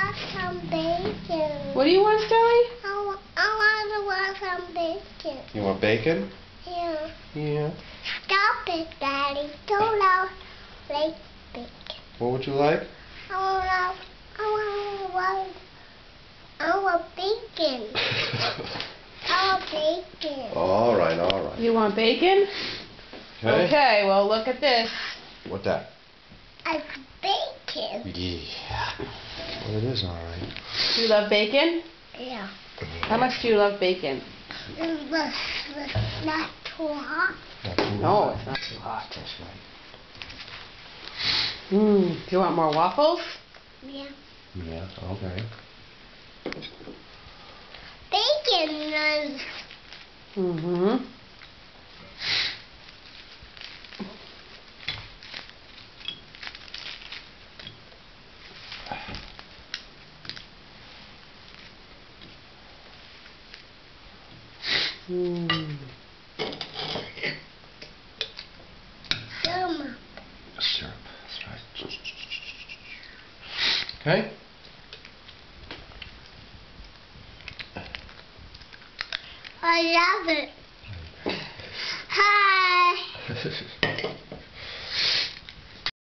want some bacon. What do you want, Joey? I want some bacon. You want bacon? Yeah. Yeah. Stop it, Daddy. Don't love like bacon. What would you like? I want bacon. I want bacon. All right, all right. You want bacon? Okay. Okay, well, look at this. What that? It's bacon. Yeah. Well, it is all right. Do you love bacon? Yeah. How much do you love bacon? It's not too hot. Not too No, hot. it's not too hot. That's right. Do you want more waffles? Yeah. Yeah, okay. Bacon is... Mm-hmm. Syrup. Syrup, that's right. Okay. I love it. Hi.